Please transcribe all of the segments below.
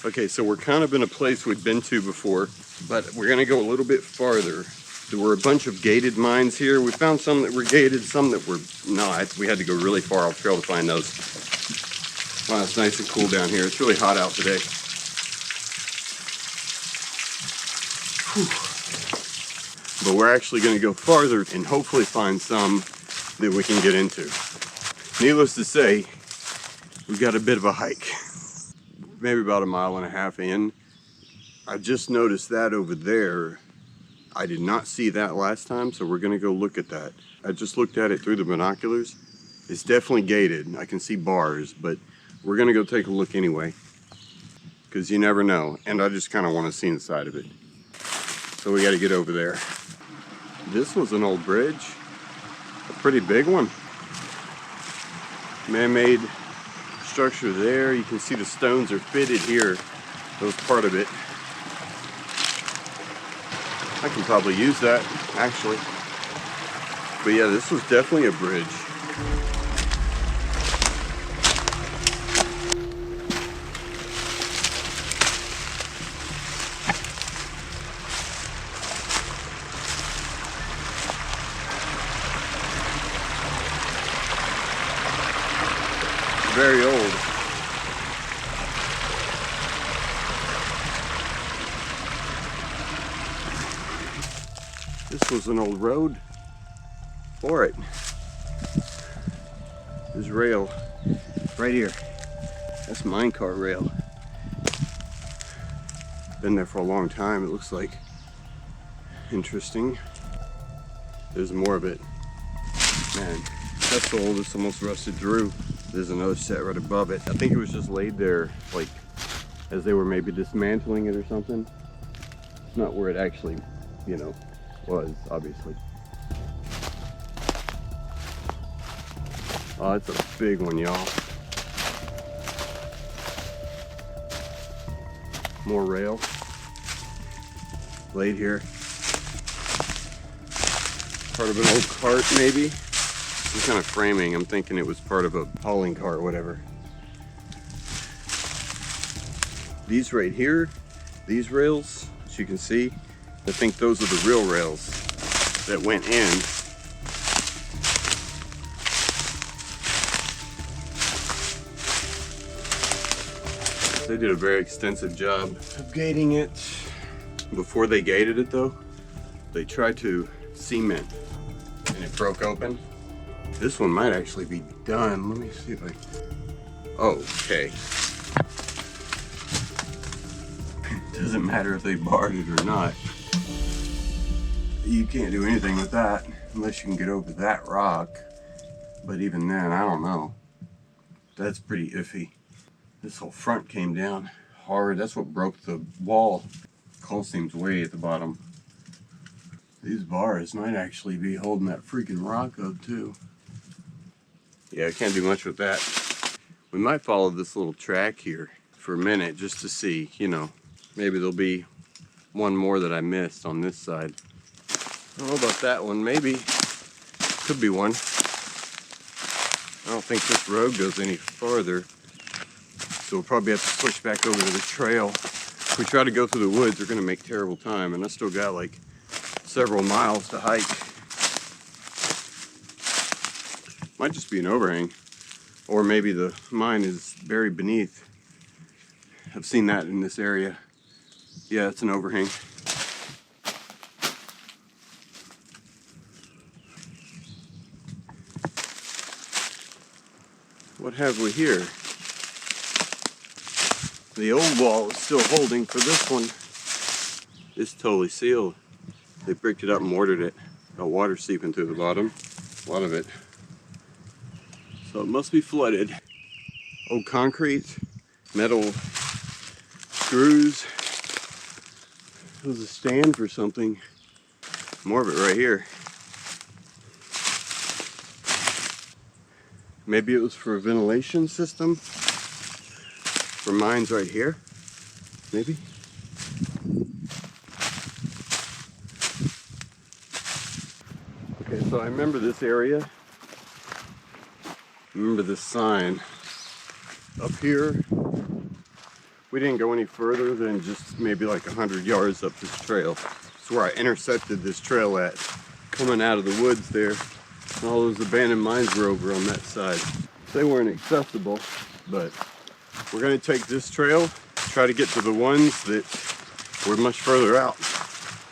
Okay, so we're kind of in a place we've been to before, but we're gonna go a little bit farther. There were a bunch of gated mines here. We found some that were gated, some that were not. We had to go really far off trail to find those. Wow, it's nice and cool down here. It's really hot out today. Whew. But we're actually gonna go farther and hopefully find some that we can get into. Needless to say, we've got a bit of a hike. Maybe about 1.5 miles in. I just noticed that over there. I did not see that last time, so we're gonna go look at that. I just looked at it through the binoculars. It's definitely gated. I can see bars, but we're gonna go take a look anyway, because you never know, and I just kind of want to see inside of it. So we got to get over there. This was an old bridge, a pretty big one. Man-made structure there. You can see the stones are fitted here. That was part of it. I can probably use that, actually. But yeah, this was definitely a bridge. Very old. This was an old road for it. There's rail right here. That's minecart rail. Been there for a long time, it looks like. Interesting. There's more of it. Man, that's so old it's almost rusted through. There's another set right above it. I think it was just laid there like as they were maybe dismantling it or something. It's not where it actually, you know, was, obviously. Oh, that's a big one, y'all. More rail laid here. Part of an old cart, maybe. Some kind of framing. I'm thinking it was part of a hauling cart or whatever. These right here, these rails, as you can see, I think those are the real rails that went in. They did a very extensive job of gating it. Before they gated it though, they tried to cement and it broke open. This one might actually be done. Let me see if I... Okay. It doesn't matter if they barred it or not. You can't do anything with that unless you can get over that rock. But even then, I don't know. That's pretty iffy. This whole front came down hard. That's what broke the wall. Coal seam's way at the bottom. These bars might actually be holding that freaking rock up too. Yeah, I can't do much with that. We might follow this little track here for a minute just to see, you know, maybe there'll be one more that I missed on this side. I don't know about that one, maybe. Could be one. I don't think this road goes any farther. So we'll probably have to switch back over to the trail. If we try to go through the woods, we're gonna make terrible time, and I still got like several miles to hike. Might just be an overhang, or maybe the mine is buried beneath. I've seen that in this area. Yeah, it's an overhang. What have we here? The old wall is still holding for this one. It's totally sealed. They bricked it up and mortared it. Got water seeping through the bottom. A lot of it. So it must be flooded. Old concrete, metal screws. It was a stand for something. More of it right here. Maybe it was for a ventilation system. For mines right here. Maybe. Okay, so I remember this area. Remember this sign up here We didn't go any further than just maybe like 100 yards up this trail. It's where I intersected this trail at, coming out of the woods there. And all those abandoned mines were over on that side. They weren't accessible, but we're gonna take this trail, try to get to the ones that were much further out.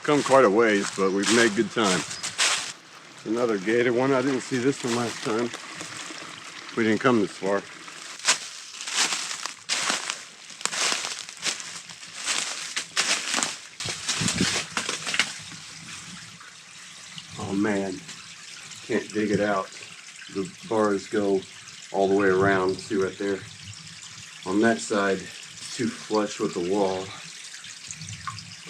Come quite a ways, but we've made good time. Another gator one. I didn't see this one last time. We didn't come this far. Oh man, can't dig it out. The bars go all the way around. See right there? On that side, it's too flush with the wall.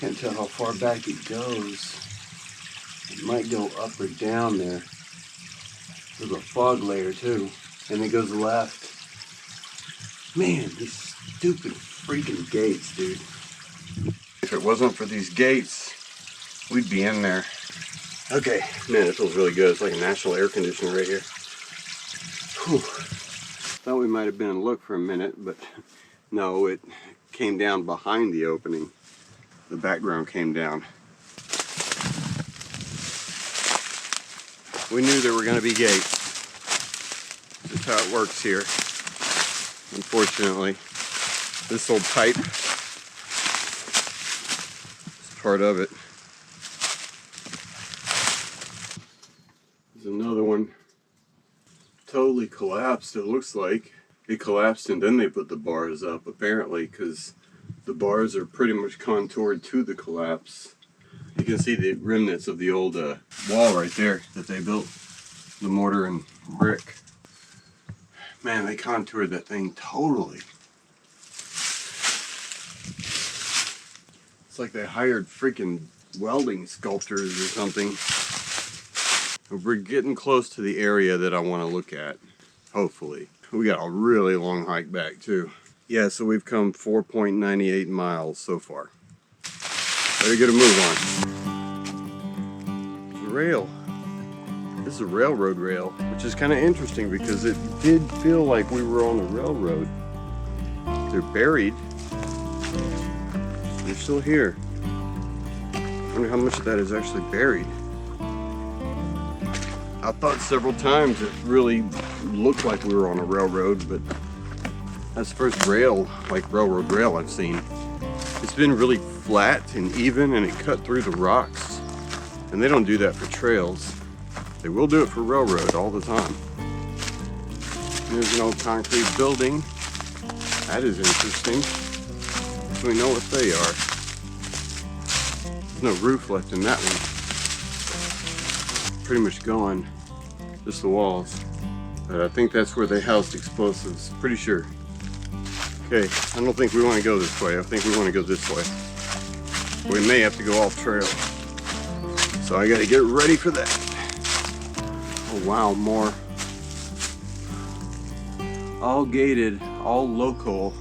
Can't tell how far back it goes. It might go up or down there. There's a fog layer too. And it goes left. Man, these stupid freaking gates, dude. If it wasn't for these gates, we'd be in there. Okay, man, it feels really good. It's like a national air conditioner right here. Whew. Thought we might have been in luck for a minute, but no, it came down behind the opening. The background came down. We knew there were going to be gates. That's how it works here. Unfortunately, this old pipe is part of it. There's another one. Totally collapsed, it looks like. It collapsed and then they put the bars up, apparently, because the bars are pretty much contoured to the collapse. You can see the remnants of the old wall right there that they built, the mortar and brick. Man, they contoured that thing totally. It's like they hired freaking welding sculptors or something. We're getting close to the area that I want to look at, hopefully. We got a really long hike back too. Yeah, so we've come 4.98 miles so far. Better get a move on. Rail. This is a railroad rail, which is kind of interesting because it did feel like we were on a railroad. They're buried. They're still here. I wonder how much of that is actually buried. I thought several times it really looked like we were on a railroad, but that's the first rail, like railroad rail I've seen. It's been really flat and even, and it cut through the rocks. And they don't do that for trails. They will do it for railroad all the time. There's an old concrete building. That is interesting. Do we know what they are? There's no roof left in that one. Pretty much gone. Just the walls. But I think that's where they housed explosives. Pretty sure. Okay, I don't think we want to go this way. I think we want to go this way. We may have to go off trail. So I gotta get ready for that. Oh wow, more. All gated, all local.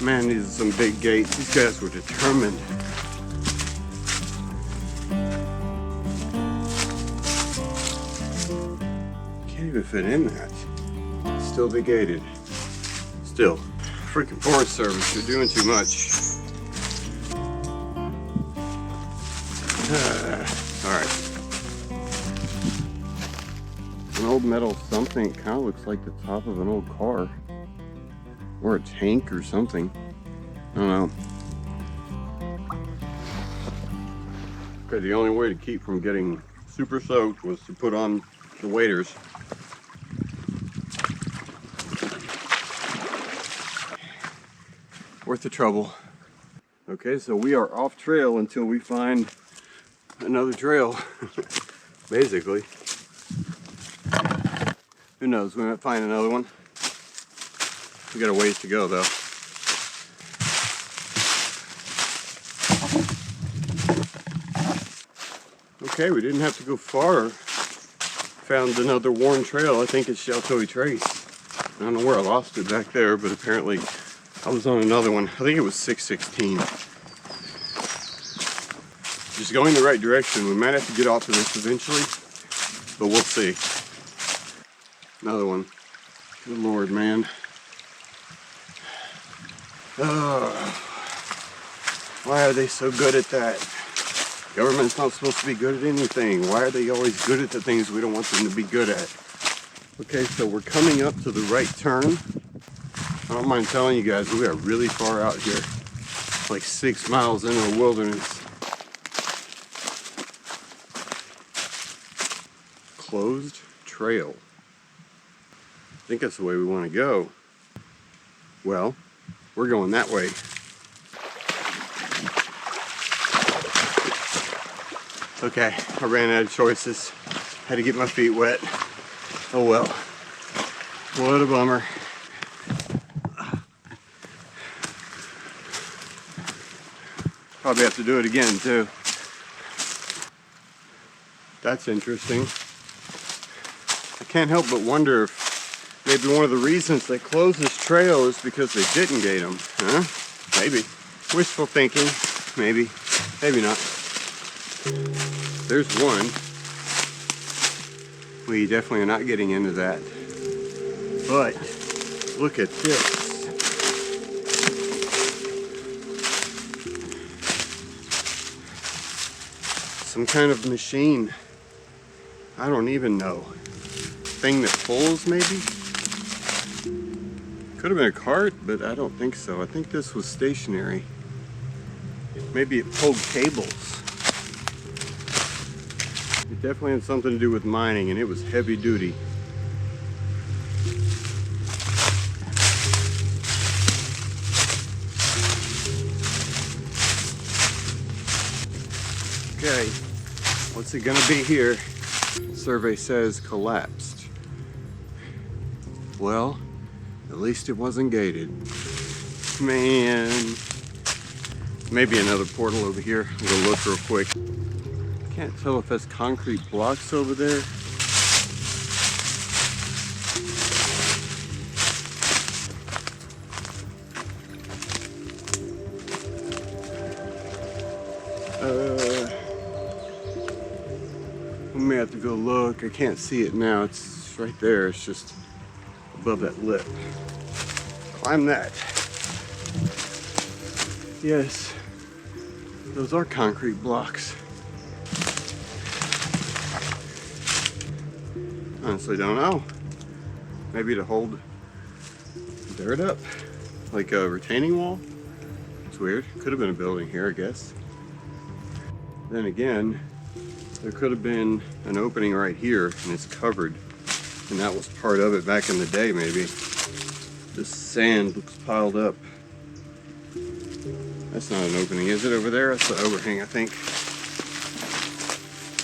Man, these are some big gates. These guys were determined. Can't even fit in that. Still be gated. Still. Freaking Forest Service, you're doing too much. Alright. An old metal something. It kind of looks like the top of an old car. Or a tank or something. I don't know. Okay, the only way to keep from getting super soaked was to put on the waders. Worth the trouble. Okay, so we are off trail until we find another trail, basically. Who knows, we might find another one. We got a ways to go though. Okay, we didn't have to go far. Found another worn trail. I think it's Sheltoe Trace. I don't know where I lost it back there, but apparently I was on another one. I think it was 616. Just going the right direction. We might have to get off of this eventually, but we'll see. Another one. Good Lord, man. Why are they so good at that? Government's not supposed to be good at anything. Why are they always good at the things we don't want them to be good at? Okay, so we're coming up to the right turn. I don't mind telling you guys, we are really far out here. Like 6 miles into the wilderness. Closed trail. I think that's the way we want to go. Well, we're going that way. Okay, I ran out of choices. Had to get my feet wet. Oh well. What a bummer. Probably have to do it again too. That's interesting. I can't help but wonder if maybe one of the reasons they closed this trail is because they didn't gate them. Huh? Maybe. Wishful thinking. Maybe. Maybe not. There's one. We definitely are not getting into that. But look at this. Some kind of machine. I don't even know. Thing that pulls, maybe? Could have been a cart, but I don't think so. I think this was stationary. Maybe it pulled cables. It definitely had something to do with mining, and it was heavy duty. Okay, what's it gonna be here? Survey says collapsed. Well, at least it wasn't gated. Man. Maybe another portal over here. I'm gonna look real quick. Can't tell if that's concrete blocks over there. We may have to go look. I can't see it now. It's right there. It's just above that lip. Climb that. Yes, those are concrete blocks. Honestly, don't know. Maybe to hold dirt up, like a retaining wall. It's weird. Could have been a building here, I guess. Then again, there could have been an opening right here, and it's covered, and that was part of it back in the day. Maybe this sand looks piled up. That's not an opening, is it? Over there, that's the overhang, I think.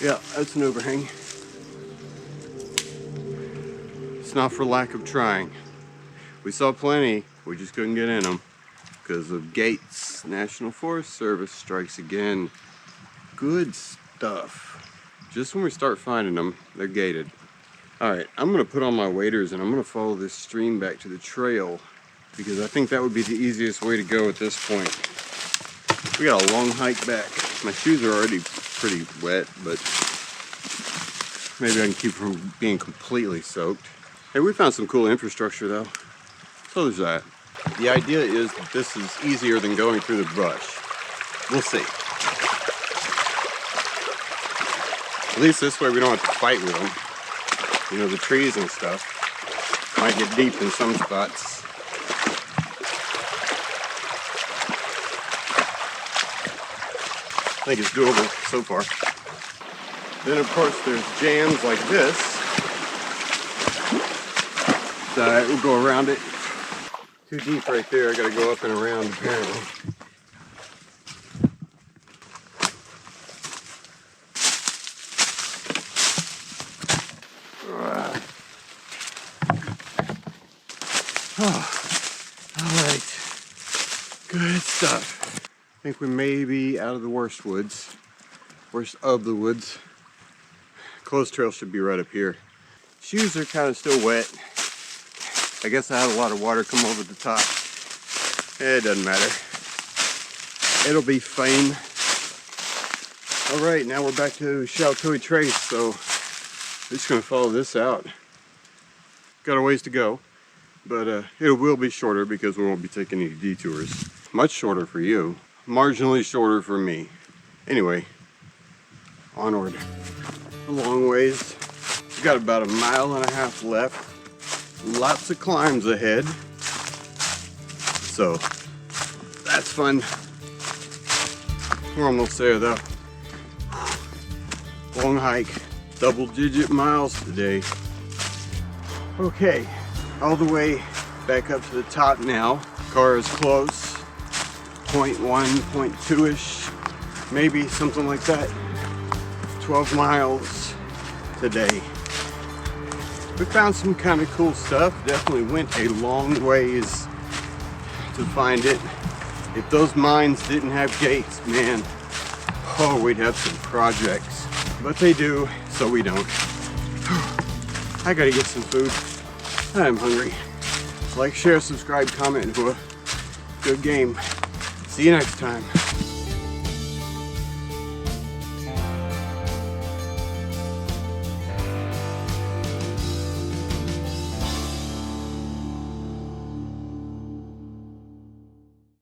Yeah, that's an overhang. It's not for lack of trying. We saw plenty, we just couldn't get in them because of gates. National Forest Service strikes again. Good stuff. Just when we start finding them, they're gated. All right, I'm gonna put on my waders and I'm gonna follow this stream back to the trail because I think that would be the easiest way to go at this point. We got a long hike back. My shoes are already pretty wet, but maybe I can keep from being completely soaked. Hey, we found some cool infrastructure though. So there's that. The idea is that this is easier than going through the brush. We'll see. At least this way we don't have to fight with them. You know, the trees and stuff might get deep in some spots. I think it's doable so far. Then of course there's jams like this. So we'll go around it. Too deep right there, I gotta go up and around apparently. Oh, all right, good stuff. I think we may be out of the worst woods, worst of the woods. Closed trail should be right up here. Shoes are kind of still wet. I guess I had a lot of water come over the top. It doesn't matter. It'll be fine. All right, now we're back to Chateau Trace, so I'm just gonna follow this out. Got a ways to go, but it will be shorter because we won't be taking any detours. Much shorter for you, marginally shorter for me. Anyway, onward. A long ways. We've got about 1.5 miles left. Lots of climbs ahead. So that's fun. We're almost there though. Long hike, double-digit miles today. Okay, all the way back up to the top now. Car is close, 0.1, 0.2-ish, maybe something like that. 12 miles today. We found some kind of cool stuff. Definitely went a long ways to find it. If those mines didn't have gates, man, oh, we'd have some projects. But they do, so we don't. I gotta get some food. I'm hungry. Like, share, subscribe, comment. Good game. See you next time.